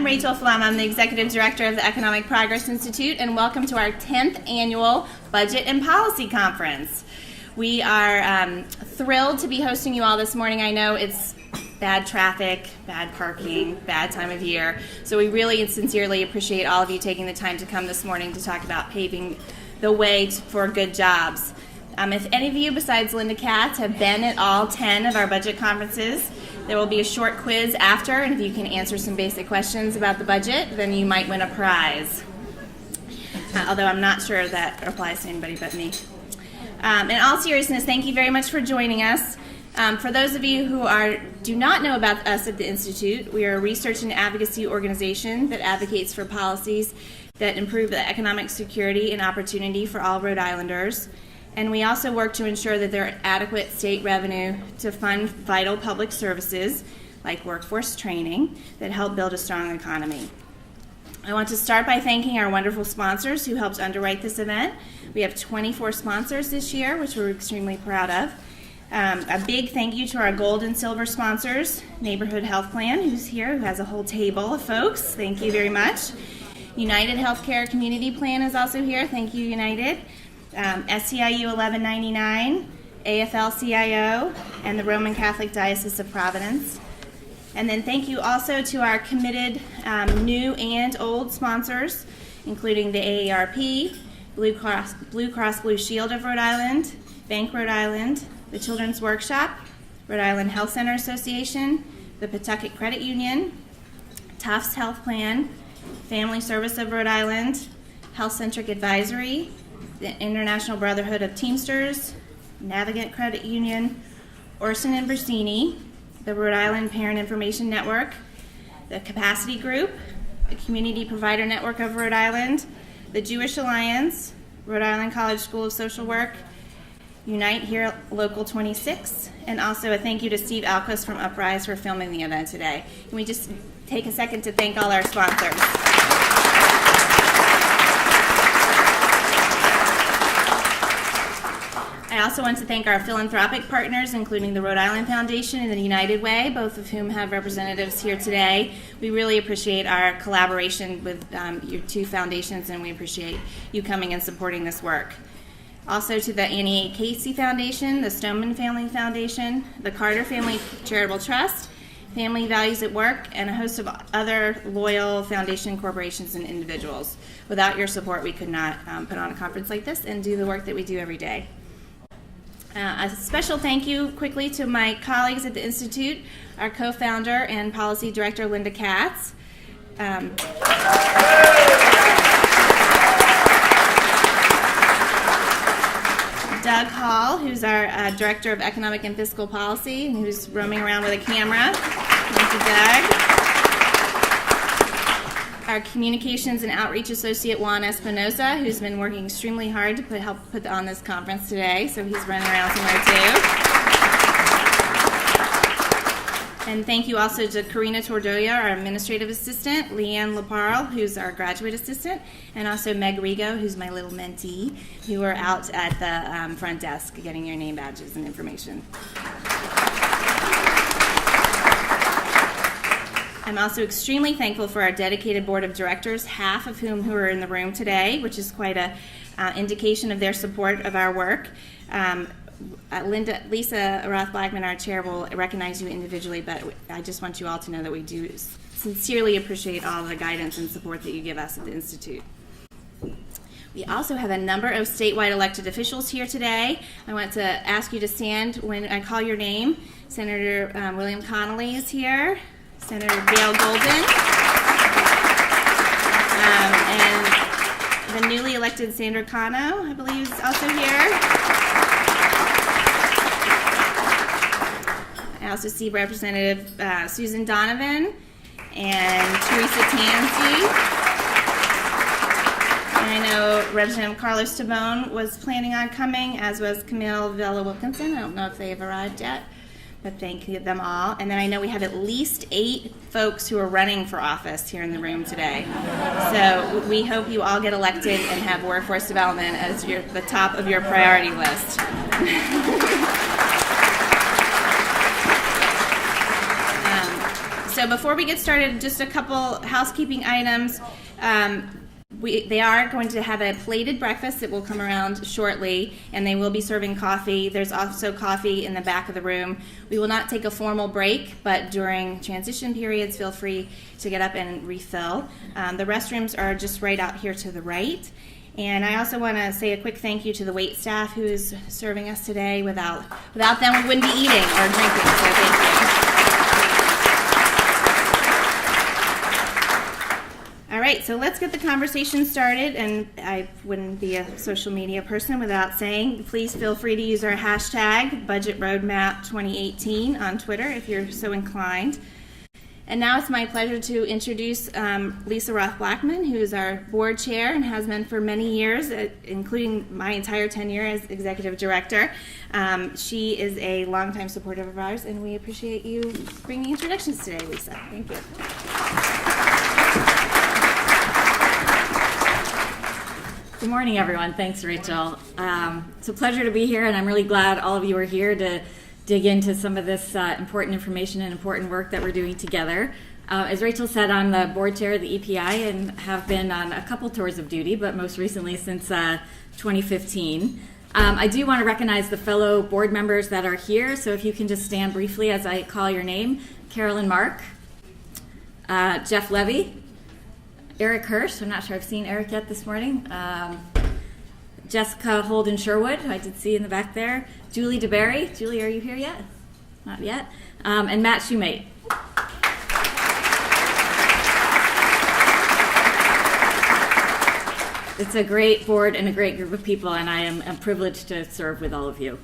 Rachel Flum. I'm the Executive Director of the Economic Progress Institute, and welcome to our 10th Annual Budget and Policy Conference. We are thrilled to be hosting you all this morning. I know it's bad traffic, bad parking, bad time of year, so we really and sincerely appreciate all of you taking the time to come this morning to talk about paving the way for good jobs. If any of you besides Linda Katz have been at all 10 of our budget conferences, there will be a short quiz after, and if you can answer some basic questions about the budget, then you might win a prize. Although I'm not sure that applies to anybody but me. In all seriousness, thank you very much for joining us. For those of you who do not know about us at the Institute, we are a research and advocacy organization that advocates for policies that improve the economic security and opportunity for all Rhode Islanders. And we also work to ensure that there are adequate state revenue to fund vital public services like workforce training that help build a strong economy. I want to start by thanking our wonderful sponsors who helped underwrite this event. We have 24 sponsors this year, which we're extremely proud of. A big thank you to our gold and silver sponsors, Neighborhood Health Plan, who's here, who has a whole table of folks. Thank you very much. United Healthcare Community Plan is also here. Thank you, United. SCIU 1199, AFL-CIO, and the Roman Catholic Diocese of Providence. And then thank you also to our committed new and old sponsors, including the AARP, Blue Cross Blue Shield of Rhode Island, Bank Rhode Island, the Children's Workshop, Rhode Island Health Center Association, the Pawtucket Credit Union, Tufts Health Plan, Family Service of Rhode Island, Health Centric Advisory, the International Brotherhood of Teamsters, Navigant Credit Union, Orson and Bersini, the Rhode Island Parent Information Network, the Capacity Group, the Community Provider Network of Rhode Island, the Jewish Alliance, Rhode Island College School of Social Work, Unite Here Local 26, and also a thank you to Steve Alquist from Uprise for filming the event today. Can we just take a second to thank all our sponsors? I also want to thank our philanthropic partners, including the Rhode Island Foundation and the United Way, both of whom have representatives here today. We really appreciate our collaboration with your two foundations, and we appreciate you coming and supporting this work. Also to the Annie A. Casey Foundation, the Stoneman Family Foundation, the Carter Family Charitable Trust, Family Values at Work, and a host of other loyal foundation corporations and individuals. Without your support, we could not put on a conference like this and do the work that we do every day. A special thank you quickly to my colleagues at the Institute, our co-founder and policy director, Linda Katz. Doug Hall, who's our director of economic and fiscal policy, and who's roaming around with a camera. Thank you, Doug. Our communications and outreach associate, Juan Espinosa, who's been working extremely hard to help put on this conference today, so he's running around somewhere too. And thank you also to Karina Tordoya, our administrative assistant, Leanne Laparle, who's our graduate assistant, and also Meg Rigo, who's my little mentee, who are out at the front desk getting your name badges and information. I'm also extremely thankful for our dedicated board of directors, half of whom are in the room today, which is quite an indication of their support of our work. Lisa Roth-Blackman, our chair, will recognize you individually, but I just want you all to know that we do sincerely appreciate all the guidance and support that you give us at the Institute. We also have a number of statewide elected officials here today. I want to ask you to stand when I call your name. Senator William Connolly is here. Senator Gail Golden, and the newly elected Sandra Cano, I believe, is also here. I also see Representative Susan Donovan and Teresa Tansey. And I know Representative Carlos Tabone was planning on coming, as was Camille Vela-Wilkinson. I don't know if they have arrived yet. But thank them all. And then I know we have at least 8 folks who are running for office here in the room today. So we hope you all get elected and have workforce development as the top of your priority list. So So before we get started, just a couple housekeeping items. They are going to have a plated breakfast that will come around shortly, and they will be serving coffee. There's also coffee in the back of the room. We will not take a formal break, but during transition periods, feel free to get up and refill. The restrooms are just right out here to the right. And I also want to say a quick thank you to the wait staff who is serving us today. Without them, we wouldn't be eating or drinking, so thank you. All right, so let's get the conversation started, and I wouldn't be a social media person without saying, please feel free to use our hashtag BudgetRoadmap2018 on Twitter if you're so inclined. And now it's my pleasure to introduce Lisa Roth-Blackman, who is our board chair and has been for many years, including my entire tenure as executive director. She is a longtime supporter of ours, and we appreciate you bringing introductions today, Lisa. Thank you. Good morning, everyone. Thanks, Rachel. It's a pleasure to be here, and I'm really glad all of you are here to dig into some of this important information and important work that we're doing together. As Rachel said, I'm the board chair of the EPI and have been on a couple tours of duty, but most recently since 2015. I do want to recognize the fellow board members that are here, so if you can just stand briefly as I call your name. Carolyn Mark, Jeff Levy, Eric Hirsch, I'm not sure I've seen Eric yet this morning. Jessica Holden-Sherwood, who I did see in the back there. Julie DeBerry. Julie, are you here yet? Not yet. And Matt Shoemate. It's a great board and a great group of people, and I am privileged to serve with all of you.